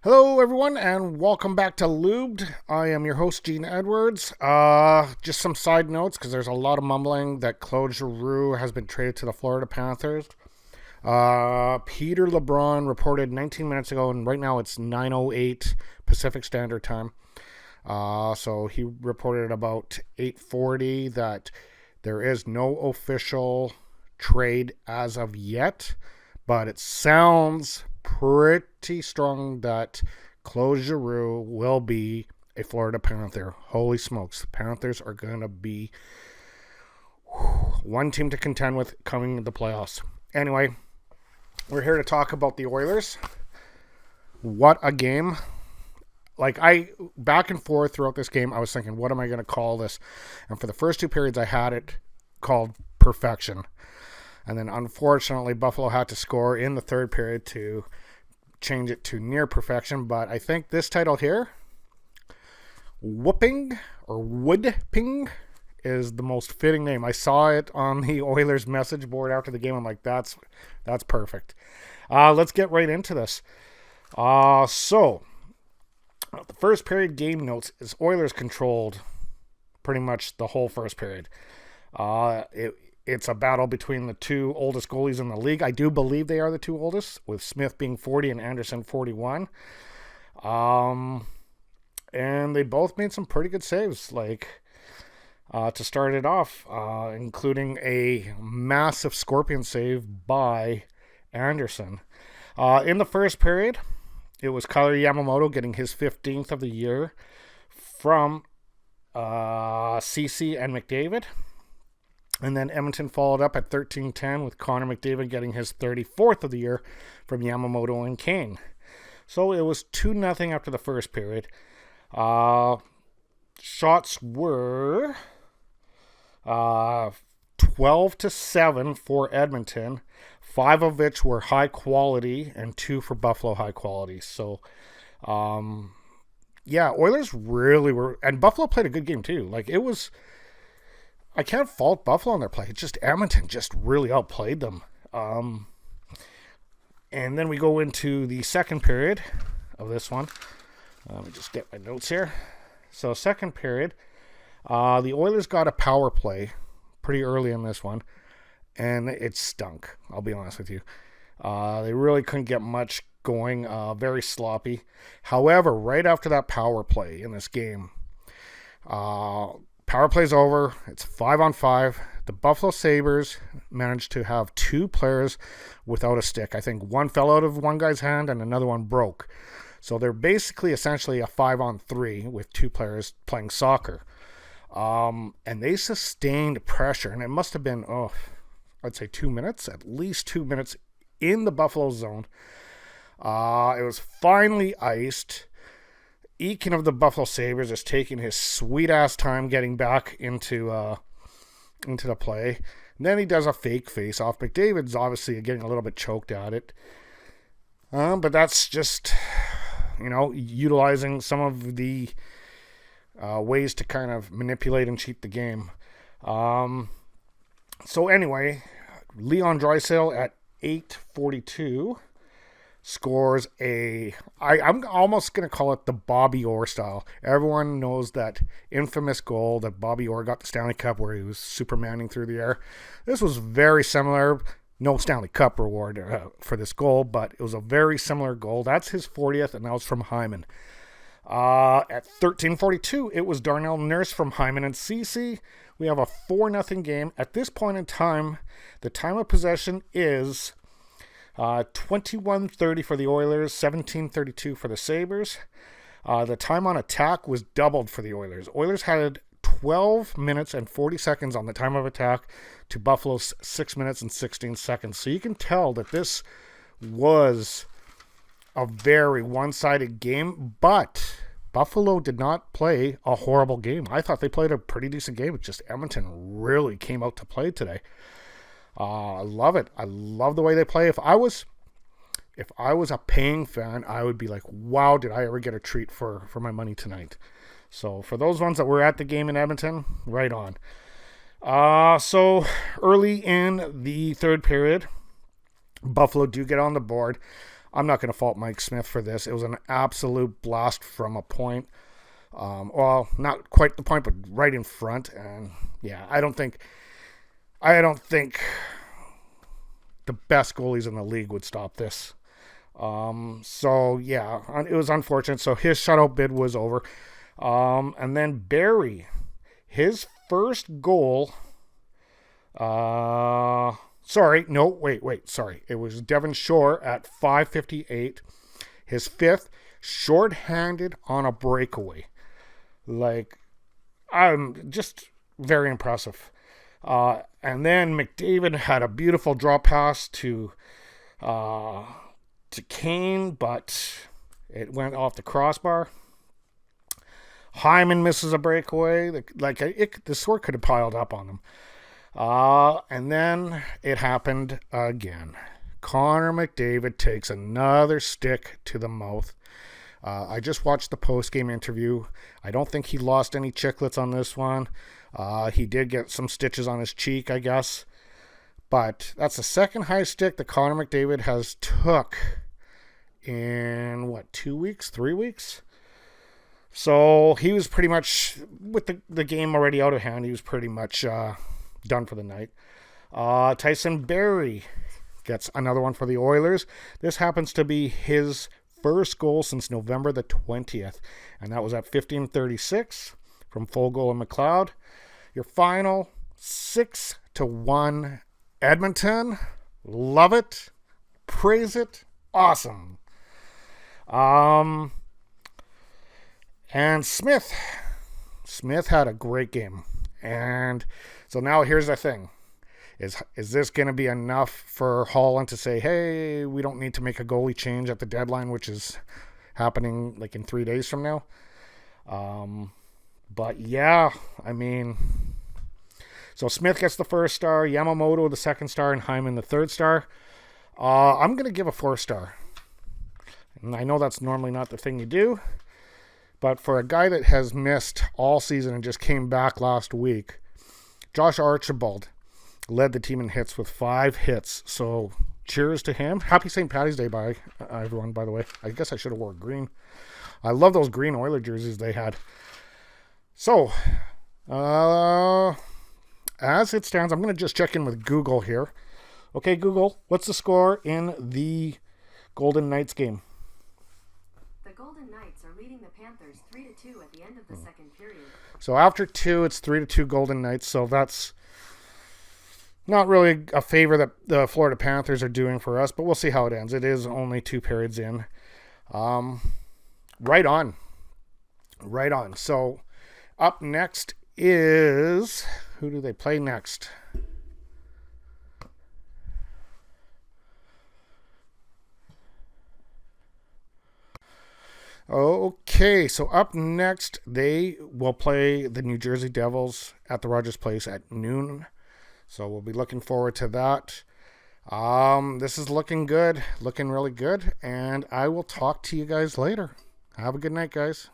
Hello, everyone, and welcome back to LUBED. I am your host, Gene Edwards. Just some side notes, because there's a lot of mumbling that Claude Giroux has been traded to the Florida Panthers. Peter LeBron reported 19 minutes ago, and right now it's 9:08 Pacific Standard Time. So he reported about 8:40 that there is no official trade as of yet, but it sounds pretty strong that Claude Giroux will be a Florida Panther. Holy smokes, the Panthers are going to be one team to contend with coming in the playoffs. Anyway, we're here to talk about the Oilers. What a game. Back and forth throughout this game, I was thinking, what am I going to call this? And for the first two periods, I had it called perfection. And then, unfortunately, Buffalo had to score in the third period to change it to near perfection. But I think this title here, Whooping or Woodping, is the most fitting name. I saw it on the Oilers message board after the game. I'm like, that's perfect. Let's get right into this. So, the first period game notes is Oilers controlled pretty much the whole first period. It's a battle between the two oldest goalies in the league. I do believe they are the two oldest, with Smith being 40 and Anderson 41. And they both made some pretty good saves, to start it off, including a massive scorpion save by Anderson. In the first period, it was Kailer Yamamoto getting his 15th of the year from CC and McDavid. And then Edmonton followed up at 13-10 with Connor McDavid getting his 34th of the year from Yamamoto and Kane. So it was 2-0 after the first period. Shots were 12-7 for Edmonton, 5 of which were high quality and 2 for Buffalo high quality. So, Oilers really were, and Buffalo played a good game too. I can't fault Buffalo on their play. It's just Edmonton just really outplayed them. And then we go into the second period of this one. Let me just get my notes here. So second period, the Oilers got a power play pretty early in this one, and it stunk. I'll be honest with you. They really couldn't get much going. Very sloppy. However, right after that power play in this game, power play's over. It's 5-on-5. The Buffalo Sabres managed to have 2 players without a stick. I think one fell out of one guy's hand and another one broke. So they're basically essentially a 5-on-3 with 2 players playing soccer. And they sustained pressure. And it must have been, I'd say 2 minutes, at least 2 minutes in the Buffalo zone. It was finally iced. Eakin of the Buffalo Sabres is taking his sweet-ass time getting back into the play. And then he does a fake face-off. McDavid's obviously getting a little bit choked at it. But that's just, utilizing some of the ways to kind of manipulate and cheat the game. So anyway, Leon Draisaitl at 8:42 scores I'm almost going to call it the Bobby Orr style. Everyone knows that infamous goal that Bobby Orr got the Stanley Cup where he was supermaning through the air. This was very similar. No Stanley Cup reward for this goal, but it was a very similar goal. That's his 40th, and that was from Hyman. At 13:42, it was Darnell Nurse from Hyman and CC. We have a 4-0 game. At this point in time, the time of possession is 21:30 for the Oilers, 17:32 for the Sabres. The time on attack was doubled for the Oilers. Oilers had 12 minutes and 40 seconds on the time of attack to Buffalo's 6 minutes and 16 seconds. So you can tell that this was a very one-sided game, but Buffalo did not play a horrible game. I thought they played a pretty decent game. It's just Edmonton really came out to play today. I love it. I love the way they play. If I was a paying fan, I would be like, wow, did I ever get a treat for my money tonight? So for those ones that were at the game in Edmonton, right on. So early in the third period, Buffalo do get on the board. I'm not going to fault Mike Smith for this. It was an absolute blast from a point. Well, not quite the point, but right in front. And yeah, I don't think the best goalies in the league would stop this. So yeah, it was unfortunate. So his shutout bid was over. And then Barry, his first goal. Sorry. It was Devon Shore at 5:58. His fifth, shorthanded on a breakaway. Like, I'm just very impressive. And then McDavid had a beautiful drop pass to Kane, but it went off the crossbar. Hyman misses a breakaway. The score could have piled up on them. And then it happened again. Connor McDavid takes another stick to the mouth. I just watched the post-game interview. I don't think he lost any chiclets on this one. He did get some stitches on his cheek, I guess. But that's the second highest stick that Connor McDavid has took in, 2 weeks, 3 weeks? So he was pretty much, with the game already out of hand, he was pretty much done for the night. Tyson Barrie gets another one for the Oilers. This happens to be his first goal since November the 20th, and that was at 15:36 from Fogle and McLeod. Your final 6-1 Edmonton. Love it. Praise it. Awesome. And Smith had a great game. And so now here's the thing. Is this going to be enough for Holland to say, hey, we don't need to make a goalie change at the deadline, which is happening like in 3 days from now? But yeah, I mean, so Smith gets the first star, Yamamoto the second star, and Hyman the third star. I'm going to give a 4-star. And I know that's normally not the thing you do, but for a guy that has missed all season and just came back last week, Josh Archibald led the team in hits with 5 hits. So cheers to him. Happy St. Paddy's Day, everyone, by the way. I guess I should have worn green. I love those green Oiler jerseys they had. So, as it stands, I'm going to just check in with Google here. Okay, Google, what's the score in the Golden Knights game? The Golden Knights are leading the Panthers 3-2 at the end of the second period. So after 2, it's 3-2 Golden Knights. So that's not really a favor that the Florida Panthers are doing for us, but we'll see how it ends. It is only 2 periods in. Right on. So up next is, who do they play next? Okay, so up next, they will play the New Jersey Devils at the Rogers Place at noon. So we'll be looking forward to that. This is looking good, looking really good, and I will talk to you guys later. Have a good night, guys.